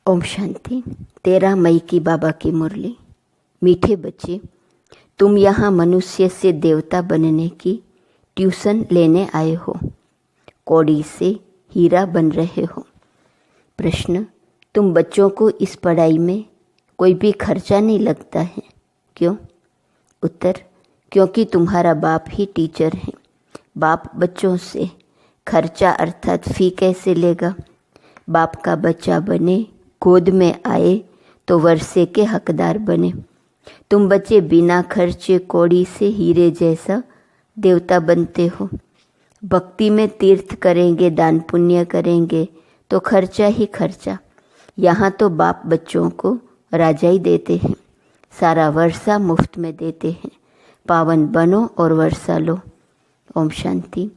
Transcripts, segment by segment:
ओम शांति। 13 मई की बाबा की मुरली। मीठे बच्चे, तुम यहाँ मनुष्य से देवता बनने की ट्यूशन लेने आए हो। कौड़ी से हीरा बन रहे हो। प्रश्न, तुम बच्चों को इस पढ़ाई में कोई भी खर्चा नहीं लगता है, क्यों? उत्तर, क्योंकि तुम्हारा बाप ही टीचर है। बाप बच्चों से खर्चा अर्थात फी कैसे लेगा? बाप का बच्चा बने, गोद में आए तो वर्षे के हकदार बने। तुम बच्चे बिना खर्चे कौड़ी से हीरे जैसा देवता बनते हो। भक्ति में तीर्थ करेंगे, दान पुण्य करेंगे तो खर्चा ही खर्चा। यहाँ तो बाप बच्चों को राजाई देते हैं, सारा वर्षा मुफ्त में देते हैं। पावन बनो और वर्षा लो। ओम शांति।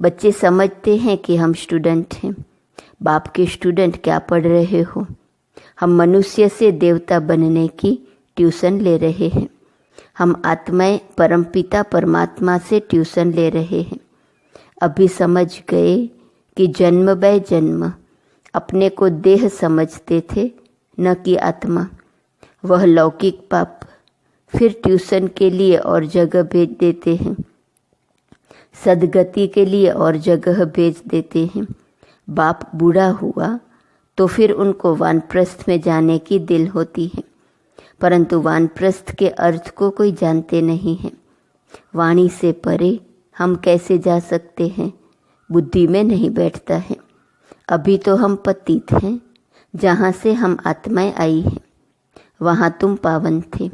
बच्चे समझते हैं कि हम स्टूडेंट हैं। बाप के स्टूडेंट क्या पढ़ रहे हो? हम मनुष्य से देवता बनने की ट्यूशन ले रहे हैं। हम आत्माएं परमपिता परमात्मा से ट्यूशन ले रहे हैं। अभी समझ गए कि जन्म बै जन्म अपने को देह समझते थे, न कि आत्मा। वह लौकिक पाप फिर ट्यूशन के लिए और जगह भेज देते हैं, सदगति के लिए और जगह भेज देते हैं। बाप बूढ़ा हुआ तो फिर उनको वानप्रस्थ में जाने की दिल होती है, परंतु वानप्रस्थ के अर्थ को कोई जानते नहीं है। वाणी से परे हम कैसे जा सकते हैं? बुद्धि में नहीं बैठता है। अभी तो हम पतित हैं। जहाँ से हम आत्माएं आई हैं वहाँ तुम पावन थे।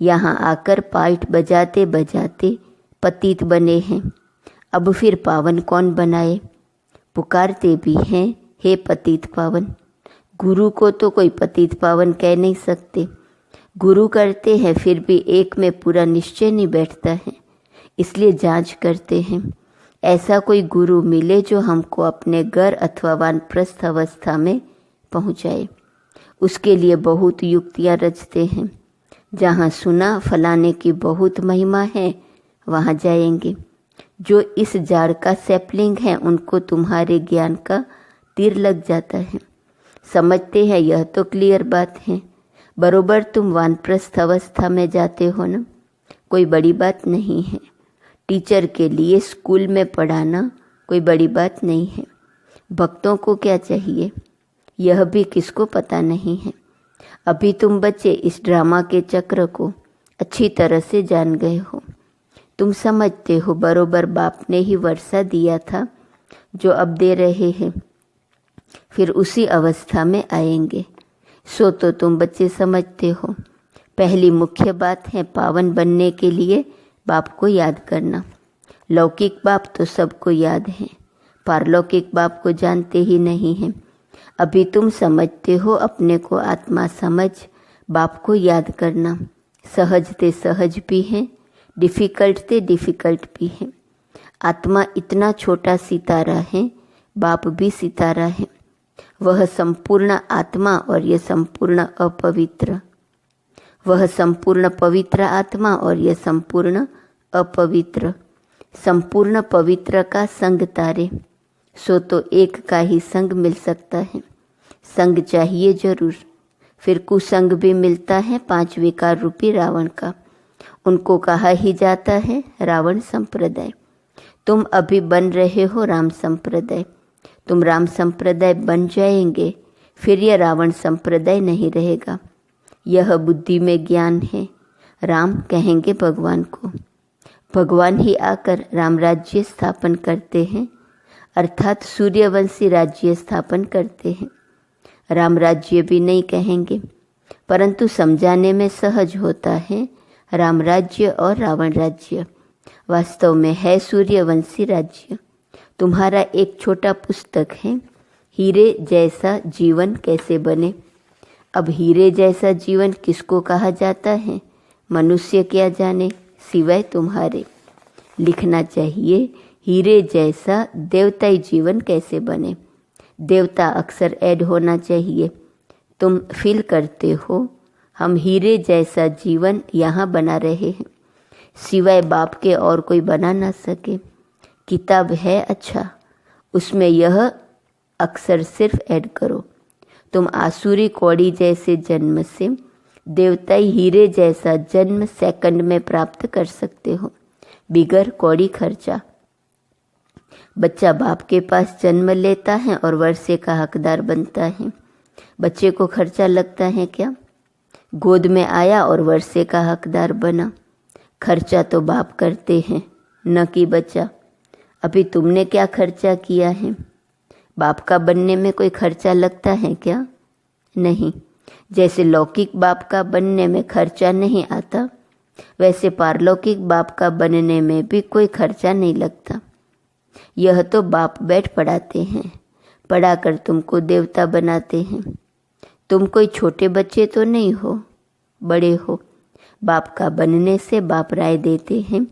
यहाँ आकर पाइट बजाते बजाते पतित बने हैं। अब फिर पावन कौन बनाए? पुकारते भी हैं, हे पतित पावन। गुरु को तो कोई पतित पावन कह नहीं सकते। गुरु करते हैं फिर भी एक में पूरा निश्चय नहीं बैठता है, इसलिए जांच करते हैं। ऐसा कोई गुरु मिले जो हमको अपने घर अथवा वानप्रस्थ अवस्था में पहुँचाए। उसके लिए बहुत युक्तियाँ रचते हैं। जहाँ सुना फलाने की बहुत महिमा है वहाँ जाएंगे। जो इस झाड़ का सैपलिंग है उनको तुम्हारे ज्ञान का तीर लग जाता है। समझते हैं यह तो क्लियर बात है। बरोबर तुम वानप्रस्थ अवस्था में जाते हो ना, कोई बड़ी बात नहीं है। टीचर के लिए स्कूल में पढ़ाना कोई बड़ी बात नहीं है। भक्तों को क्या चाहिए यह भी किसको पता नहीं है। अभी तुम बच्चे इस ड्रामा के चक्र को अच्छी तरह से जान गए हो। तुम समझते हो बरोबर बाप ने ही वर्षा दिया था जो अब दे रहे हैं, फिर उसी अवस्था में आएंगे। सो तो तुम बच्चे समझते हो। पहली मुख्य बात है पावन बनने के लिए बाप को याद करना। लौकिक बाप तो सबको याद है, पारलौकिक बाप को जानते ही नहीं हैं। अभी तुम समझते हो अपने को आत्मा समझ बाप को याद करना सहज ते सहज भी है, डिफ़िकल्ट ते डिफ़िकल्ट भी है। आत्मा इतना छोटा सितारा है, बाप भी सितारा है। वह संपूर्ण आत्मा और ये संपूर्ण अपवित्र। वह संपूर्ण पवित्र आत्मा और ये संपूर्ण अपवित्र। संपूर्ण पवित्र का संग तारे, सो तो एक का ही संग मिल सकता है। संग चाहिए जरूर। फिर कुसंग भी मिलता है 5 विकार रूपी रावण का। उनको कहा ही जाता है रावण संप्रदाय। तुम अभी बन रहे हो राम संप्रदाय। तुम राम संप्रदाय बन जाएंगे, फिर यह रावण संप्रदाय नहीं रहेगा। यह बुद्धि में ज्ञान है। राम कहेंगे भगवान को। भगवान ही आकर राम राज्य स्थापन करते हैं, अर्थात सूर्यवंशी राज्य स्थापन करते हैं। राम राज्य भी नहीं कहेंगे, परंतु समझाने में सहज होता है। राम राज्य और रावण राज्य वास्तव में है सूर्यवंशी राज्य। तुम्हारा एक छोटा पुस्तक है, हीरे जैसा जीवन कैसे बने। अब हीरे जैसा जीवन किसको कहा जाता है मनुष्य क्या जाने सिवाय तुम्हारे। लिखना चाहिए हीरे जैसा देवताई जीवन कैसे बने। देवता अक्सर ऐड होना चाहिए। तुम फील करते हो हम हीरे जैसा जीवन यहाँ बना रहे हैं, सिवाय बाप के और कोई बना ना सके। किताब है अच्छा, उसमें यह अक्सर सिर्फ ऐड करो। तुम आसुरी कौड़ी जैसे जन्म से देवताई हीरे जैसा जन्म सेकंड में प्राप्त कर सकते हो, बिगर कौड़ी खर्चा। बच्चा बाप के पास जन्म लेता है और वर्षे का हकदार बनता है। बच्चे को खर्चा लगता है क्या? गोद में आया और वर्षे का हकदार बना। खर्चा तो बाप करते हैं, न कि बच्चा। अभी तुमने क्या खर्चा किया है? बाप का बनने में कोई खर्चा लगता है क्या? नहीं। जैसे लौकिक बाप का बनने में खर्चा नहीं आता, वैसे पारलौकिक बाप का बनने में भी कोई खर्चा नहीं लगता। यह तो बाप बैठ पढ़ाते हैं, पढ़ाकर तुमको देवता बनाते हैं। तुम कोई छोटे बच्चे तो नहीं हो, बड़े हो। बाप का बनने से बाप राय देते हैं,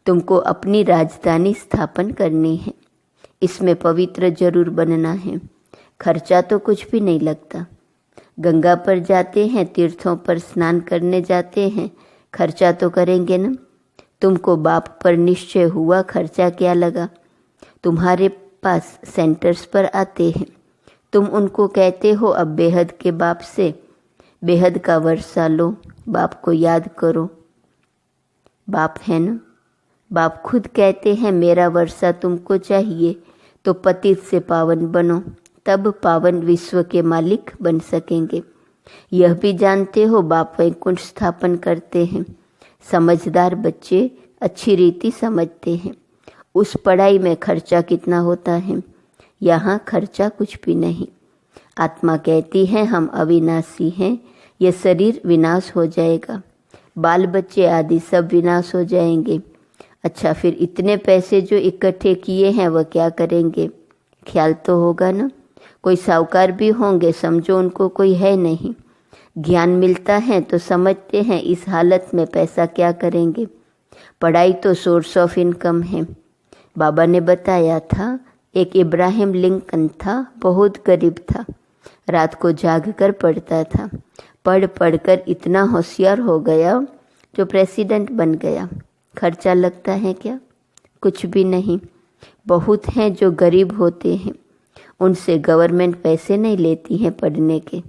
तुमको अपनी राजधानी स्थापन करनी है। इसमें पवित्र जरूर बनना है। खर्चा तो कुछ भी नहीं लगता। गंगा पर जाते हैं, तीर्थों पर स्नान करने जाते हैं, खर्चा तो करेंगे ना। तुमको बाप पर निश्चय हुआ, खर्चा क्या लगा? तुम्हारे पास सेंटर्स पर आते हैं, तुम उनको कहते हो अब बेहद के बाप से बेहद का वर्षा लो, बाप को याद करो। बाप है ना, बाप खुद कहते हैं मेरा वर्षा तुमको चाहिए तो पतित से पावन बनो, तब पावन विश्व के मालिक बन सकेंगे। यह भी जानते हो बाप वैकुंठ स्थापन करते हैं। समझदार बच्चे अच्छी रीति समझते हैं। उस पढ़ाई में खर्चा कितना होता है, यहाँ खर्चा कुछ भी नहीं। आत्मा कहती है हम अविनाशी हैं, यह शरीर विनाश हो जाएगा, बाल बच्चे आदि सब विनाश हो जाएंगे। अच्छा, फिर इतने पैसे जो इकट्ठे किए हैं वह क्या करेंगे? ख्याल तो होगा ना। कोई साहूकार भी होंगे, समझो उनको कोई है नहीं। ज्ञान मिलता है तो समझते हैं इस हालत में पैसा क्या करेंगे। पढ़ाई तो सोर्स ऑफ इनकम है। बाबा ने बताया था, एक इब्राहिम लिंकन था, बहुत गरीब था, रात को जाग कर पढ़ता था। पढ़ पढ़कर इतना होशियार हो गया जो प्रेसिडेंट बन गया। खर्चा लगता है क्या? कुछ भी नहीं। बहुत हैं जो गरीब होते हैं, उनसे गवर्नमेंट पैसे नहीं लेती है पढ़ने के।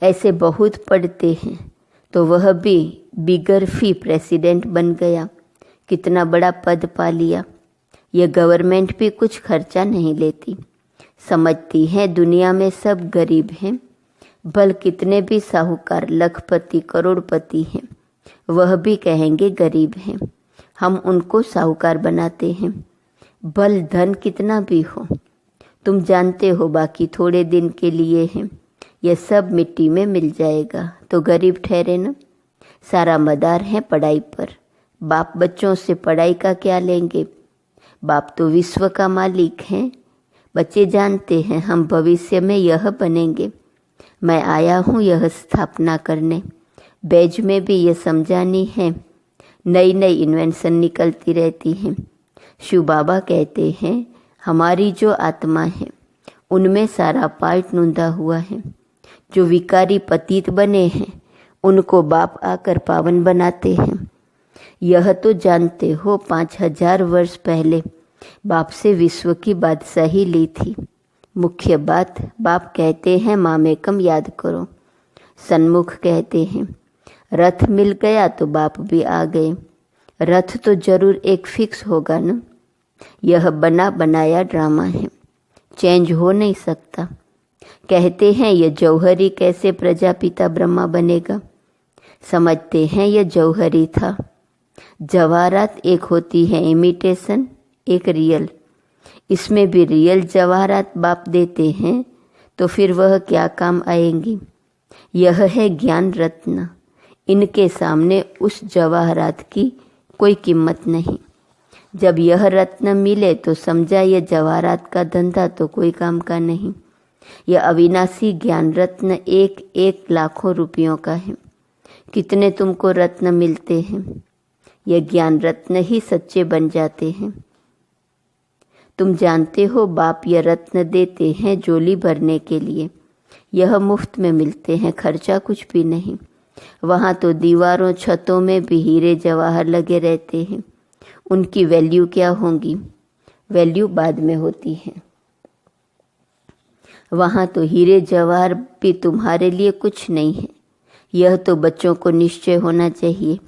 ऐसे बहुत पढ़ते हैं तो वह भी बिगर फी प्रेसिडेंट बन गया, कितना बड़ा पद पा लिया। यह गवर्नमेंट भी कुछ खर्चा नहीं लेती। समझती है दुनिया में सब गरीब हैं, भल कितने भी साहूकार लखपति करोड़पति हैं, वह भी कहेंगे गरीब हैं। हम उनको साहूकार बनाते हैं, भल धन कितना भी हो। तुम जानते हो बाकी थोड़े दिन के लिए है, यह सब मिट्टी में मिल जाएगा, तो गरीब ठहरे ना। सारा मदार है पढ़ाई पर। बाप बच्चों से पढ़ाई का क्या लेंगे? बाप तो विश्व का मालिक हैं। बच्चे जानते हैं हम भविष्य में यह बनेंगे। मैं आया हूँ यह स्थापना करने। बैज में भी यह समझानी है। नई नई इन्वेंशन निकलती रहती हैं। शिव बाबा कहते हैं हमारी जो आत्मा है उनमें सारा पार्ट नूंदा हुआ है। जो विकारी पतित बने हैं उनको बाप आकर पावन बनाते हैं। यह तो जानते हो 5000 वर्ष पहले बाप से विश्व की बादशाही ली थी। मुख्य बात बाप कहते हैं मामेकम याद करो। सन्मुख कहते हैं रथ मिल गया तो बाप भी आ गए। रथ तो जरूर एक फिक्स होगा ना। यह बना बनाया ड्रामा है, चेंज हो नहीं सकता। कहते हैं यह जौहरी कैसे प्रजापिता ब्रह्मा बनेगा। समझते हैं यह जौहरी था। जवाहरात एक होती है इमिटेशन, एक रियल। इसमें भी रियल जवाहरात बाप देते हैं तो फिर वह क्या काम आएंगी। यह है ज्ञान रत्न। इनके सामने उस जवाहरात की कोई कीमत नहीं। जब यह रत्न मिले तो समझा यह जवाहरात का धंधा तो कोई काम का नहीं। यह अविनाशी ज्ञान रत्न एक एक लाखों रुपयों का है। कितने तुमको रत्न मिलते हैं, यह ज्ञान रत्न ही सच्चे बन जाते हैं। तुम जानते हो बाप यह रत्न देते हैं झोली भरने के लिए। यह मुफ्त में मिलते हैं, खर्चा कुछ भी नहीं। वहाँ तो दीवारों छतों में भी हीरे जवाहर लगे रहते हैं। उनकी वैल्यू क्या होगी? वैल्यू बाद में होती है। वहाँ तो हीरे जवाहर भी तुम्हारे लिए कुछ नहीं है। यह तो बच्चों को निश्चय होना चाहिए।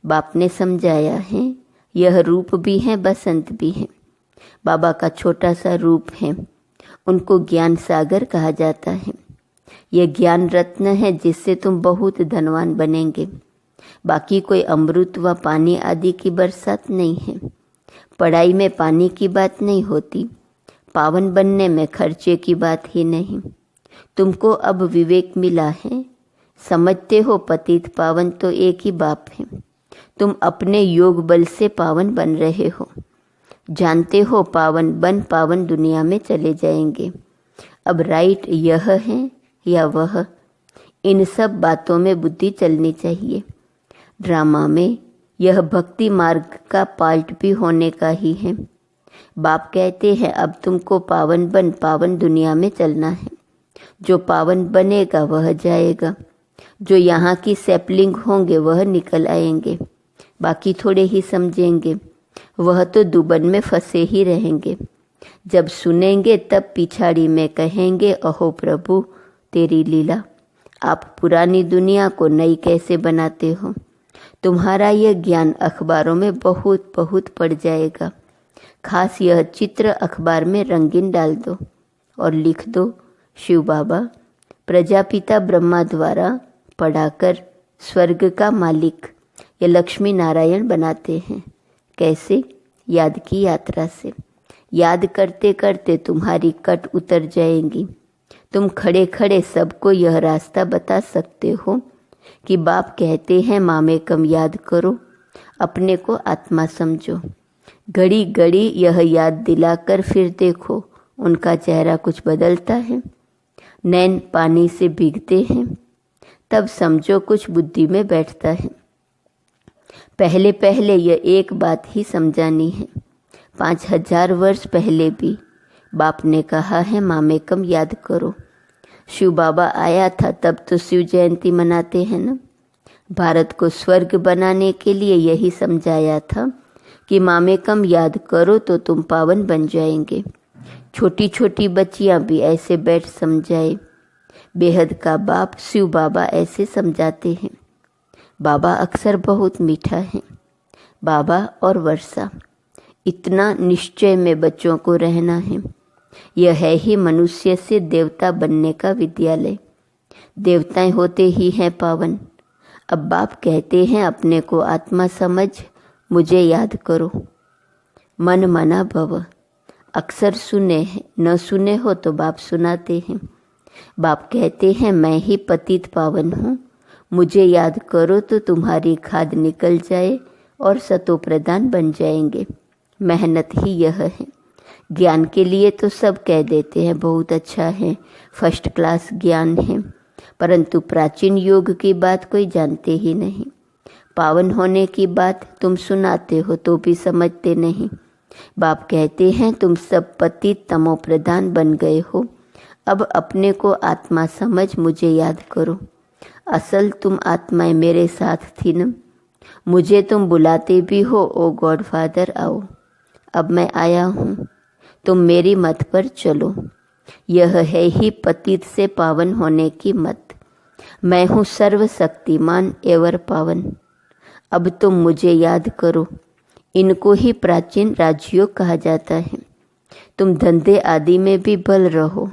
बाप ने समझाया है, यह रूप भी है, बसंत भी है। बाबा का छोटा सा रूप है, उनको ज्ञान सागर कहा जाता है। यह ज्ञान रत्न है जिससे तुम बहुत धनवान बनेंगे। बाकी कोई अमृत व पानी आदि की बरसात नहीं है। पढ़ाई में पानी की बात नहीं होती, पावन बनने में खर्चे की बात ही नहीं। तुमको अब विवेक मिला है, समझते हो पतित पावन तो एक ही बाप है। तुम अपने योग बल से पावन बन रहे हो। जानते हो पावन बन पावन दुनिया में चले जाएंगे। अब राइट यह है या वह, इन सब बातों में बुद्धि चलनी चाहिए। ड्रामा में यह भक्ति मार्ग का पार्ट भी होने का ही है। बाप कहते हैं अब तुमको पावन बन पावन दुनिया में चलना है। जो पावन बनेगा वह जाएगा, जो यहाँ की सैपलिंग होंगे वह निकल आएंगे। बाकी थोड़े ही समझेंगे, वह तो दुबन में फंसे ही रहेंगे। जब सुनेंगे तब पिछाड़ी में कहेंगे, अहो प्रभु तेरी लीला, आप पुरानी दुनिया को नई कैसे बनाते हो। तुम्हारा यह ज्ञान अखबारों में बहुत बहुत पड़ जाएगा। खास यह चित्र अखबार में रंगीन डाल दो और लिख दो, शिव बाबा प्रजापिता ब्रह्मा द्वारा पढ़ाकर स्वर्ग का मालिक ये लक्ष्मी नारायण बनाते हैं। कैसे? याद की यात्रा से। याद करते करते तुम्हारी कट उतर जाएंगी। तुम खड़े खड़े सबको यह रास्ता बता सकते हो कि बाप कहते हैं मामेकम याद करो, अपने को आत्मा समझो। घड़ी घड़ी यह याद दिलाकर फिर देखो, उनका चेहरा कुछ बदलता है, नैन पानी से भीगते हैं, तब समझो कुछ बुद्धि में बैठता है। पहले पहले यह एक बात ही समझानी है। 5000 वर्ष पहले भी बाप ने कहा है मामेकम याद करो। शिव बाबा आया था तब तो शिव जयंती मनाते हैं ना। भारत को स्वर्ग बनाने के लिए यही समझाया था कि मामेकम याद करो तो तुम पावन बन जाएंगे। छोटी छोटी बच्चियां भी ऐसे बैठ समझाए। बेहद का बाप शिव बाबा ऐसे समझाते हैं। बाबा अक्सर बहुत मीठा है। बाबा और वर्षा, इतना निश्चय में बच्चों को रहना है। यह है ही मनुष्य से देवता बनने का विद्यालय। देवताएं होते ही हैं पावन। अब बाप कहते हैं अपने को आत्मा समझ, मुझे याद करो। मन मना भव, अक्सर सुने हैं, न सुने हो तो बाप सुनाते हैं। बाप कहते हैं मैं ही पतित पावन हूँ, मुझे याद करो तो तुम्हारी खाद निकल जाए और सतो प्रदान बन जाएंगे। मेहनत ही यह है। ज्ञान के लिए तो सब कह देते हैं बहुत अच्छा है, फर्स्ट क्लास ज्ञान है, परंतु प्राचीन योग की बात कोई जानते ही नहीं। पावन होने की बात तुम सुनाते हो तो भी समझते नहीं। बाप कहते हैं तुम सब पतित तमो प्रधान बन गए हो, अब अपने को आत्मा समझ, मुझे याद करो। असल तुम आत्माएं मेरे साथ थी न, मुझे तुम बुलाते भी हो, ओ गॉड फादर आओ। अब मैं आया हूँ, तुम मेरी मत पर चलो। यह है ही पतित से पावन होने की मत। मैं हूँ सर्वशक्तिमान एवर पावन। अब तुम मुझे याद करो। इनको ही प्राचीन राजयोग कहा जाता है। तुम धंधे आदि में भी भल रहो,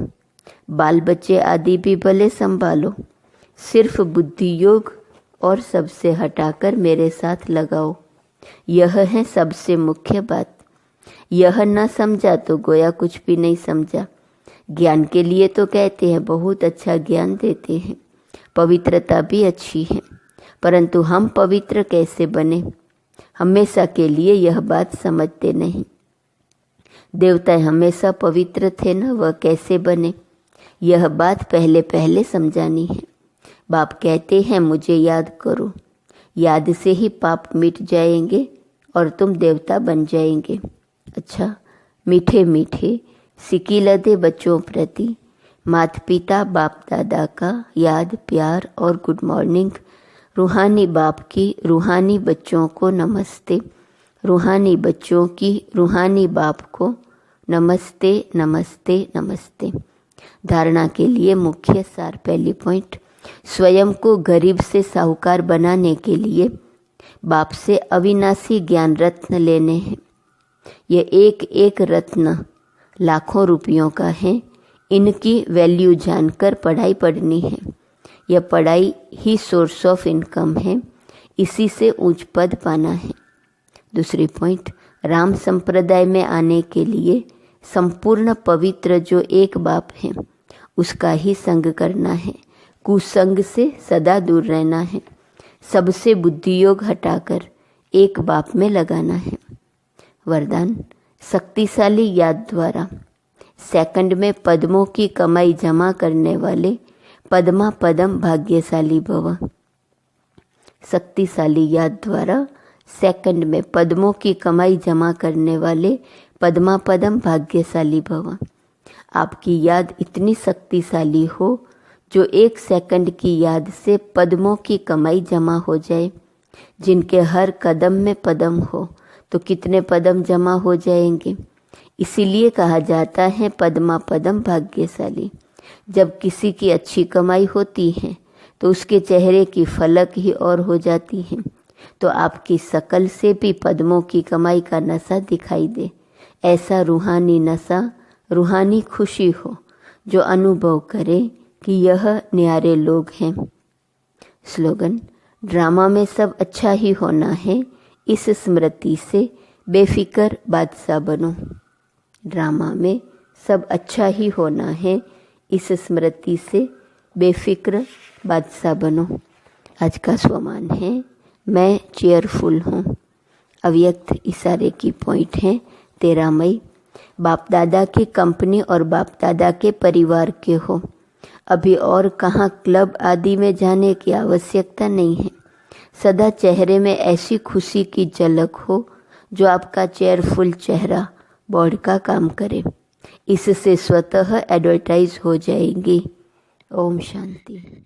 बाल बच्चे आदि भी भले संभालो, सिर्फ बुद्धि योग और सबसे हटाकर मेरे साथ लगाओ। यह है सबसे मुख्य बात। यह न समझा तो गोया कुछ भी नहीं समझा। ज्ञान के लिए तो कहते हैं बहुत अच्छा ज्ञान देते हैं, पवित्रता भी अच्छी है, परंतु हम पवित्र कैसे बने, हमेशा के लिए यह बात समझते नहीं। देवता हमेशा पवित्र थे न, वह कैसे बने, यह बात पहले पहले समझानी है। बाप कहते हैं मुझे याद करो। याद से ही पाप मिट जाएंगे और तुम देवता बन जाएंगे। अच्छा, मीठे मीठे सिकीलदे बच्चों प्रति माता पिता बाप दादा का याद प्यार और गुड मॉर्निंग। रूहानी बाप की रूहानी बच्चों को नमस्ते, रूहानी बच्चों की रूहानी बाप को नमस्ते नमस्ते नमस्ते। धारणा के लिए मुख्य सार। पहली पॉइंट, स्वयं को गरीब से साहूकार बनाने के लिए बाप से अविनाशी ज्ञान रत्न लेने हैं। ये एक एक रत्न लाखों रुपयों का है। इनकी वैल्यू जानकर पढ़ाई पढ़नी है। यह पढ़ाई ही सोर्स ऑफ इनकम है। इसी से उच्च पद पाना है। दूसरी पॉइंट, राम संप्रदाय में आने के लिए संपूर्ण पवित्र जो एक बाप है उसका ही संग करना है। कुसंग से सदा दूर रहना है। सबसे बुद्धियोग हटाकर एक बाप में लगाना है। वरदान, शक्तिशाली याद द्वारा सेकंड में पद्मों की कमाई जमा करने वाले पद्मा पदम भाग्यशाली भव। शक्तिशाली याद द्वारा सेकंड में पद्मों की कमाई जमा करने वाले पद्मा पदम भाग्यशाली भव। आपकी याद इतनी शक्तिशाली हो जो एक सेकंड की याद से पद्मों की कमाई जमा हो जाए। जिनके हर कदम में पदम हो तो कितने पदम जमा हो जाएंगे। इसीलिए कहा जाता है पद्मा पदम भाग्यशाली। जब किसी की अच्छी कमाई होती है तो उसके चेहरे की फलक ही और हो जाती है। तो आपकी शकल से भी पद्मों की कमाई का नशा दिखाई दे। ऐसा रूहानी नशा, रूहानी खुशी हो जो अनुभव करे कि यह न्यारे लोग हैं। स्लोगन, ड्रामा में सब अच्छा ही होना है, इस स्मृति से बेफिक्र बादशाह बनो। ड्रामा में सब अच्छा ही होना है, इस स्मृति से बेफिक्र बादशाह बनो। आज का स्वमान है, मैं चेयरफुल हूँ। अव्यक्त इशारे की पॉइंट है 13 मई। बाप दादा की कंपनी और बाप दादा के परिवार के हो। अभी और कहाँ क्लब आदि में जाने की आवश्यकता नहीं है। सदा चेहरे में ऐसी खुशी की झलक हो जो आपका चेयरफुल चेहरा बोर्ड का काम करे। इससे स्वतः एडवर्टाइज हो जाएगी। ओम शांति।